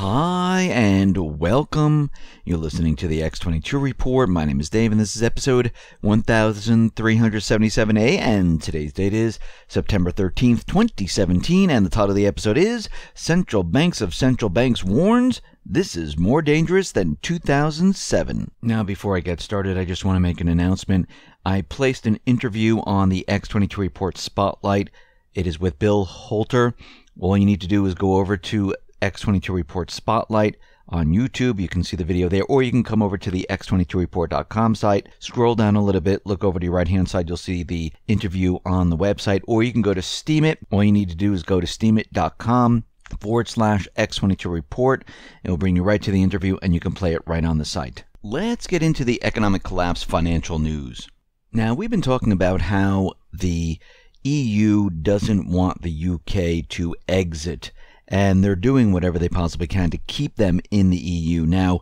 Hi and welcome. You're listening to the X22 Report. My name is Dave and this is episode 1377A and today's date is September 13th, 2017 and the title of the episode is Central Banks of Central Banks Warns This is More Dangerous Than 2007. Now before I get started, I just want to make an announcement. I placed an interview on the X22 Report Spotlight. It is with Bill Holter. All you need to do is go over to X22 Report Spotlight on YouTube. You can see the video there, or you can come over to the x22report.com site, scroll down a little bit, look over to your right hand side, you'll see the interview on the website, or you can go to Steam It. All you need to do is go to steamit.com/X22 Report. It will bring you right to the interview and you can play it right on the site. Let's get into the economic collapse financial news. Now, we've been talking about how the EU doesn't want the UK to exit, and they're doing whatever they possibly can to keep them in the EU. Now,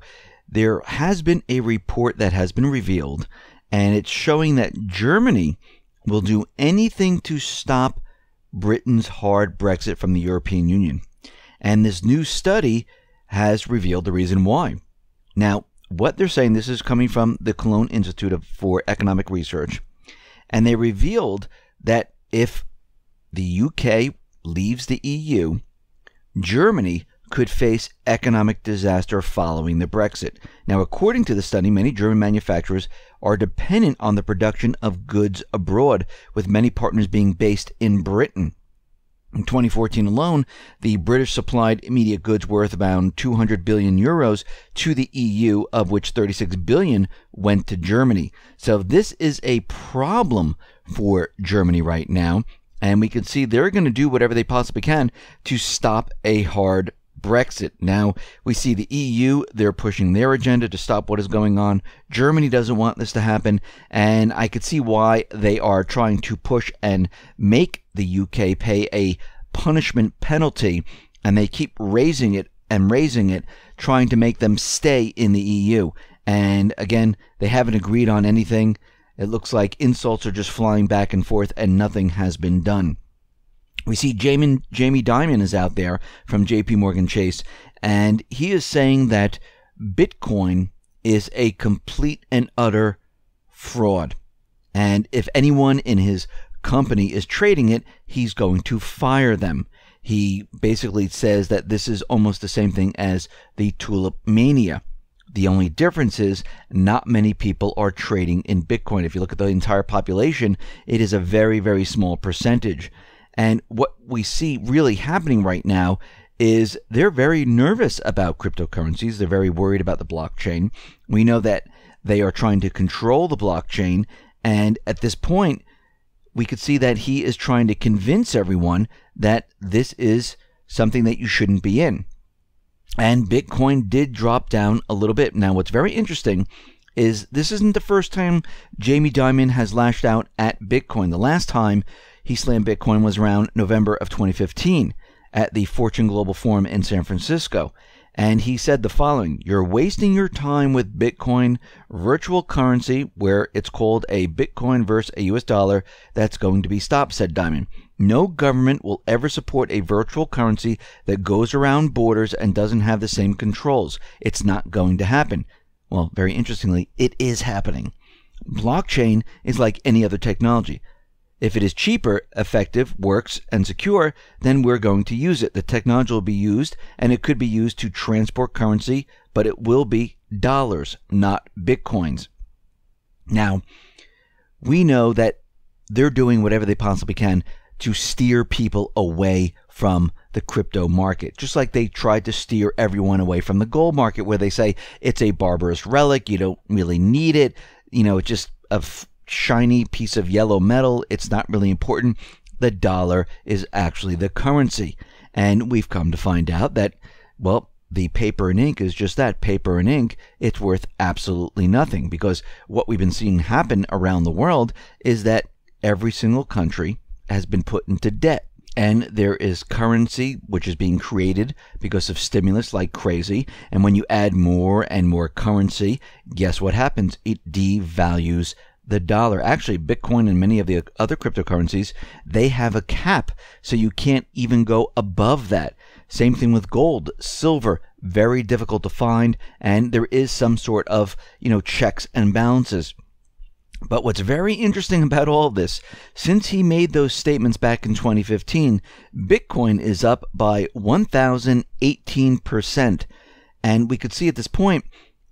there has been a report that has been revealed, and it's showing that Germany will do anything to stop Britain's hard Brexit from the European Union. And this new study has revealed the reason why. Now, what they're saying, this is coming from the Cologne Institute for Economic Research, and they revealed that if the UK leaves the EU, Germany could face economic disaster following the Brexit. Now, according to the study, many German manufacturers are dependent on the production of goods abroad, with many partners being based in Britain. In 2014 alone, the British supplied immediate goods worth about 200 billion euros to the EU, of which 36 billion went to Germany. So this is a problem for Germany right now. And we can see they're going to do whatever they possibly can to stop a hard Brexit. Now, we see the EU, they're pushing their agenda to stop what is going on. Germany doesn't want this to happen, and I could see why they are trying to push and make the UK pay a punishment penalty, and they keep raising it and raising it, trying to make them stay in the EU. And again, they haven't agreed on anything. It looks like insults are just flying back and forth and nothing has been done. We see Jamie Dimon is out there from JP Morgan Chase, and he is saying that Bitcoin is a complete and utter fraud. And if anyone in his company is trading it, he's going to fire them. He basically says that this is almost the same thing as the tulip mania. The only difference is not many people are trading in Bitcoin. If you look at the entire population, it is a very, very small percentage. And what we see really happening right now is they're very nervous about cryptocurrencies. They're very worried about the blockchain. We know that they are trying to control the blockchain. And at this point, we could see that he is trying to convince everyone that this is something that you shouldn't be in. And Bitcoin did drop down a little bit. Now, what's very interesting is this isn't the first time Jamie Dimon has lashed out at Bitcoin. The last time he slammed Bitcoin was around November of 2015 at the Fortune Global Forum in San Francisco. And he said the following: "You're wasting your time with Bitcoin virtual currency, where it's called a Bitcoin versus a US dollar. That's going to be stopped," said Dimon. "No government will ever support a virtual currency that goes around borders and doesn't have the same controls. It's not going to happen." Well, very interestingly, it is happening. Blockchain is like any other technology. If it is cheaper, effective, works, and secure, then we're going to use it. The technology will be used, and it could be used to transport currency, but it will be dollars, not Bitcoins. Now, we know that they're doing whatever they possibly can to steer people away from the crypto market, just like they tried to steer everyone away from the gold market, where they say it's a barbarous relic, you don't really need it, it's just a shiny piece of yellow metal, it's not really important. The dollar is actually the currency. And we've come to find out that, well, the paper and ink is just that, paper and ink. It's worth absolutely nothing, because what we've been seeing happen around the world is that every single country has been put into debt. And there is currency which is being created because of stimulus like crazy. And when you add more and more currency, guess what happens? It devalues the dollar. Actually, Bitcoin and many of the other cryptocurrencies, they have a cap, so you can't even go above that. Same thing with gold, silver, very difficult to find, and there is some sort of, checks and balances. But what's very interesting about all of this, since he made those statements back in 2015, Bitcoin is up by 1,018%. And we could see at this point,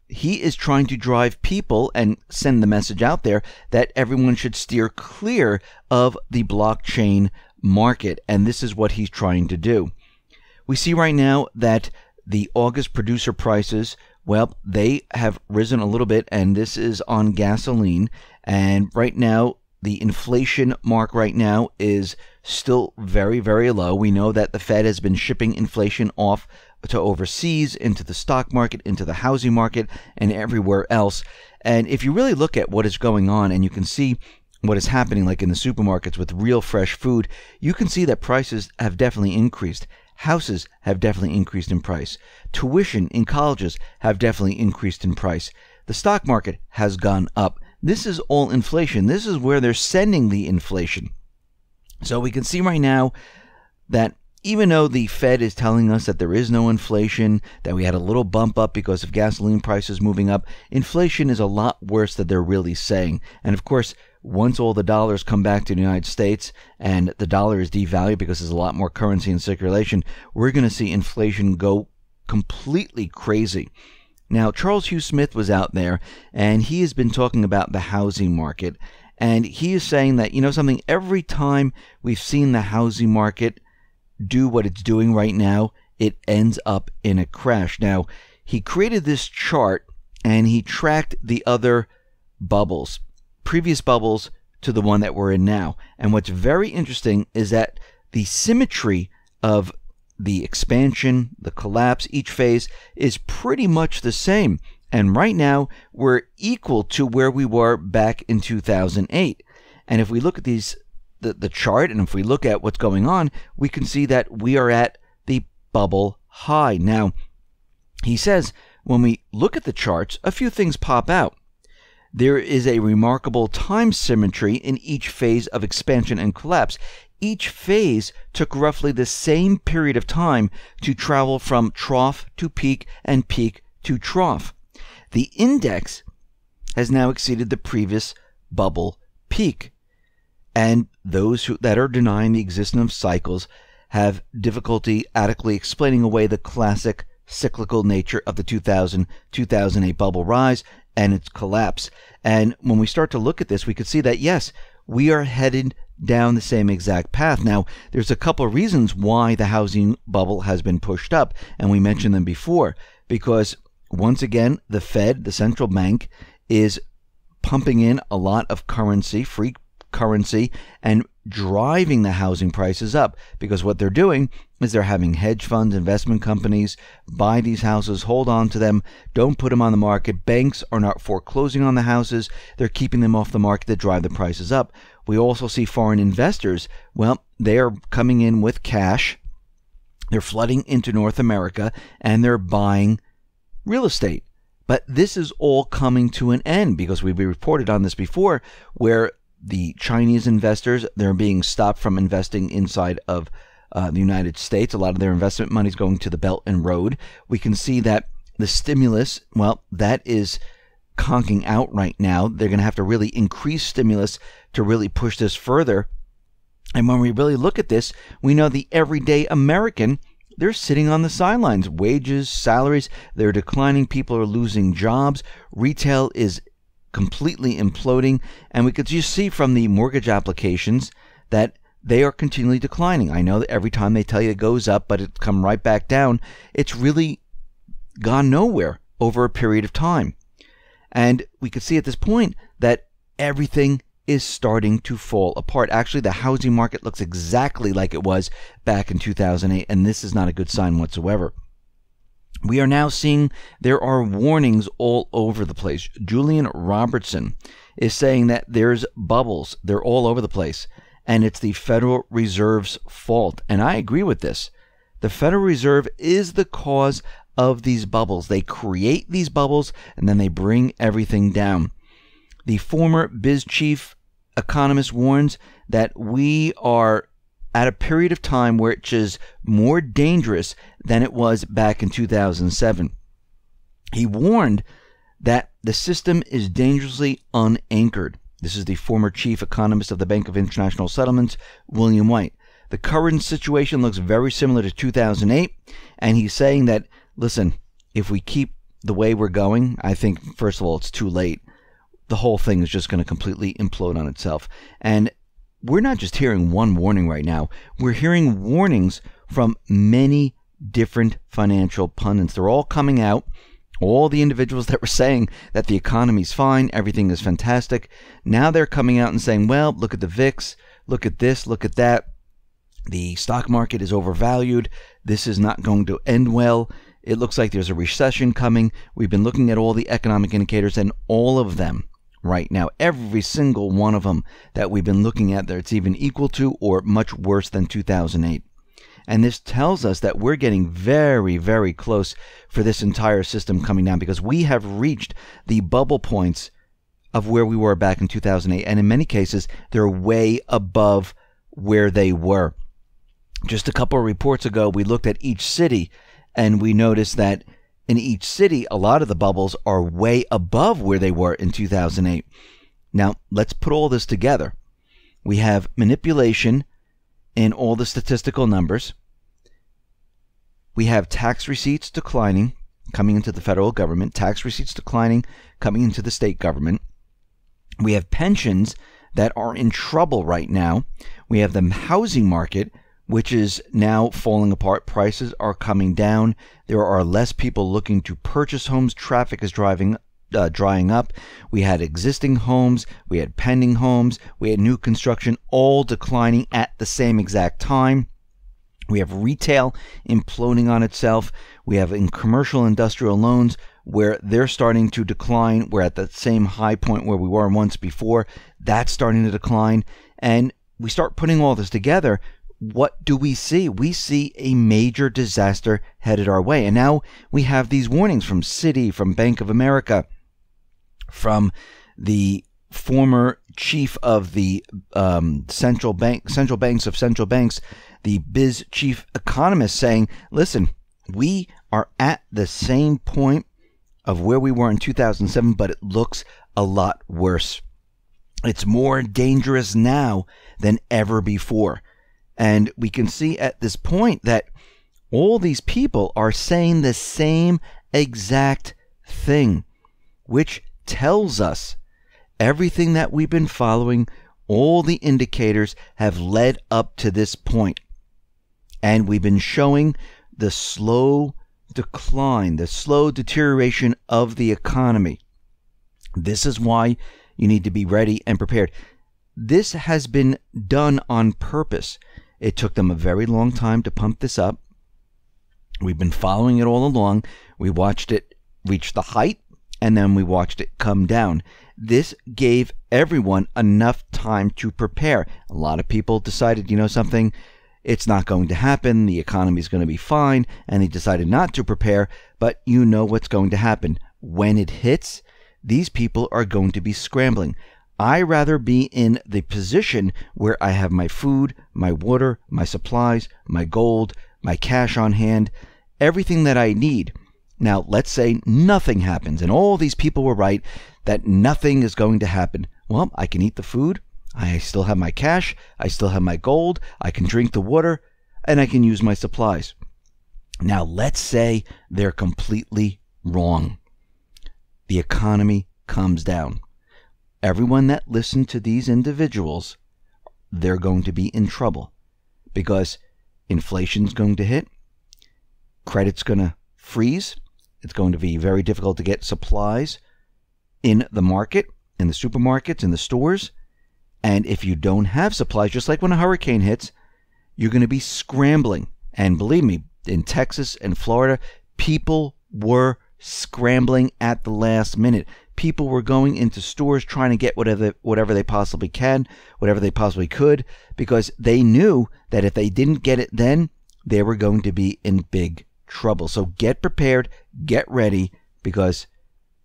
he is trying to drive people and send the message out there that everyone should steer clear of the blockchain market. And this is what he's trying to do. We see right now that the August producer prices, well, they have risen a little bit, and this is on gasoline. And right now, the inflation mark right now is still very, very low. We know that the Fed has been shipping inflation off to overseas, into the stock market, into the housing market, and everywhere else. And if you really look at what is going on, and you can see what is happening like in the supermarkets with real fresh food, you can see that prices have definitely increased. Houses have definitely increased in price. Tuition in colleges have definitely increased in price. The stock market has gone up. This is all inflation. This is where they're sending the inflation. So we can see right now that even though the Fed is telling us that there is no inflation, that we had a little bump up because of gasoline prices moving up, inflation is a lot worse than they're really saying. And of course, once all the dollars come back to the United States and the dollar is devalued because there's a lot more currency in circulation, we're going to see inflation go completely crazy. Now, Charles Hugh Smith was out there, and he has been talking about the housing market. And he is saying that, something, every time we've seen the housing market do what it's doing right now, it ends up in a crash. Now, he created this chart, and he tracked the other bubbles, previous bubbles to the one that we're in now. And what's very interesting is that the symmetry of the expansion, the collapse, each phase is pretty much the same. And right now, we're equal to where we were back in 2008. And if we look at the chart, and if we look at what's going on, we can see that we are at the bubble high. Now, he says, when we look at the charts, a few things pop out. There is a remarkable time symmetry in each phase of expansion and collapse. Each phase took roughly the same period of time to travel from trough to peak and peak to trough. The index has now exceeded the previous bubble peak. And those that are denying the existence of cycles have difficulty adequately explaining away the classic cyclical nature of the 2000-2008 bubble rise and its collapse. And when we start to look at this, we can see that, yes, we are headed down the same exact path. Now, there's a couple of reasons why the housing bubble has been pushed up, and we mentioned them before, because once again, the Fed, the central bank, is pumping in a lot of currency, free currency, and driving the housing prices up, because what they're doing is they're having hedge funds, investment companies buy these houses, hold on to them, don't put them on the market. Banks are not foreclosing on the houses. They're keeping them off the market to drive the prices up. We also see foreign investors. Well, they are coming in with cash. They're flooding into North America, and they're buying real estate. But this is all coming to an end, because we've reported on this before, where the Chinese investors, they're being stopped from investing inside of the United States. A lot of their investment money is going to the Belt and Road. We can see that the stimulus, well, that is conking out right now. They're going to have to really increase stimulus to really push this further. And when we really look at this, we know the everyday American, they're sitting on the sidelines. Wages, salaries, they're declining. People are losing jobs. Retail is completely imploding, and we could just see from the mortgage applications that they are continually declining. I know that every time they tell you it goes up, but it's come right back down. It's really gone nowhere over a period of time. And we could see at this point that everything is starting to fall apart. Actually, the housing market looks exactly like it was back in 2008, and this is not a good sign whatsoever. We are now seeing there are warnings all over the place. Julian Roberts is saying that there's bubbles. They're all over the place. And it's the Federal Reserve's fault. And I agree with this. The Federal Reserve is the cause of these bubbles. They create these bubbles, and then they bring everything down. The former biz chief economist warns that we are at a period of time which is more dangerous than it was back in 2007. He warned that the system is dangerously unanchored. This is the former chief economist of the Bank of International Settlements, William White. The current situation looks very similar to 2008, and he's saying that, listen, if we keep the way we're going, I think, first of all, it's too late. The whole thing is just going to completely implode on itself. And we're not just hearing one warning right now. We're hearing warnings from many different financial pundits. They're all coming out. All the individuals that were saying that the economy's fine, everything is fantastic, now they're coming out and saying, well, look at the VIX, look at this, look at that. The stock market is overvalued. This is not going to end well. It looks like there's a recession coming. We've been looking at all the economic indicators, and all of them right now, every single one of them that we've been looking at, it's even equal to or much worse than 2008. And this tells us that we're getting very, very close for this entire system coming down, because we have reached the bubble points of where we were back in 2008. And in many cases, they're way above where they were. Just a couple of reports ago, we looked at each city, and we noticed that in each city, a lot of the bubbles are way above where they were in 2008. Now, let's put all this together. We have manipulation in all the statistical numbers. We have tax receipts declining coming into the federal government, tax receipts declining coming into the state government. We have pensions that are in trouble right now. We have the housing market, which is now falling apart. Prices are coming down. There are less people looking to purchase homes. Traffic is drying up. We had existing homes. We had pending homes. We had new construction, all declining at the same exact time. We have retail imploding on itself. We have in commercial industrial loans where they're starting to decline. We're at the same high point where we were once before. That's starting to decline. And we start putting all this together. What do we see? We see a major disaster headed our way. And now we have these warnings from Citi, from Bank of America, from the former chief of the central banks, the biz chief economist, saying, listen, we are at the same point of where we were in 2007, but it looks a lot worse. It's more dangerous now than ever before. And we can see at this point that all these people are saying the same exact thing, which tells us everything that we've been following, all the indicators have led up to this point. And we've been showing the slow decline, the slow deterioration of the economy. This is why you need to be ready and prepared. This has been done on purpose. It took them a very long time to pump this up. We've been following it all along. We watched it reach the height, and then we watched it come down. This gave everyone enough time to prepare. A lot of people decided, you know something, it's not going to happen, the economy is going to be fine, and they decided not to prepare, but you know what's going to happen. When it hits, these people are going to be scrambling. I'd rather be in the position where I have my food, my water, my supplies, my gold, my cash on hand, everything that I need. Now, let's say nothing happens, and all these people were right that nothing is going to happen. Well, I can eat the food, I still have my cash, I still have my gold, I can drink the water, and I can use my supplies. Now, let's say they're completely wrong. The economy comes down. Everyone that listened to these individuals, they're going to be in trouble because inflation's going to hit, credit's going to freeze, it's going to be very difficult to get supplies in the market, in the supermarkets, in the stores. And if you don't have supplies, just like when a hurricane hits, you're going to be scrambling. And believe me, in Texas and Florida, people were scrambling at the last minute. People were going into stores trying to get whatever they possibly can, whatever they possibly could, because they knew that if they didn't get it then, they were going to be in big trouble. So get prepared, get ready, because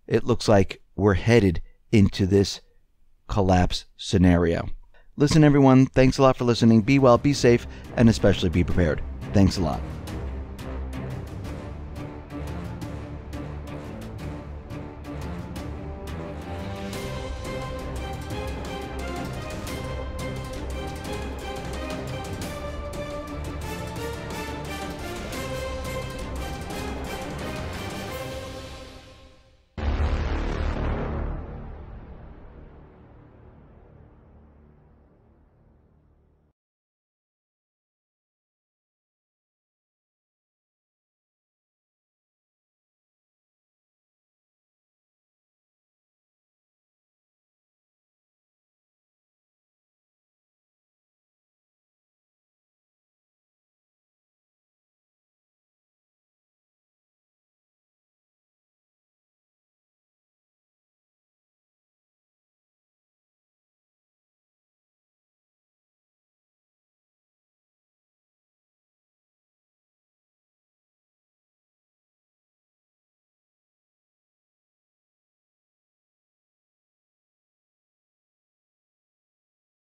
it looks like we're headed into this collapse scenario. Listen, everyone, thanks a lot for listening. Be well, be safe, and especially be prepared. Thanks a lot.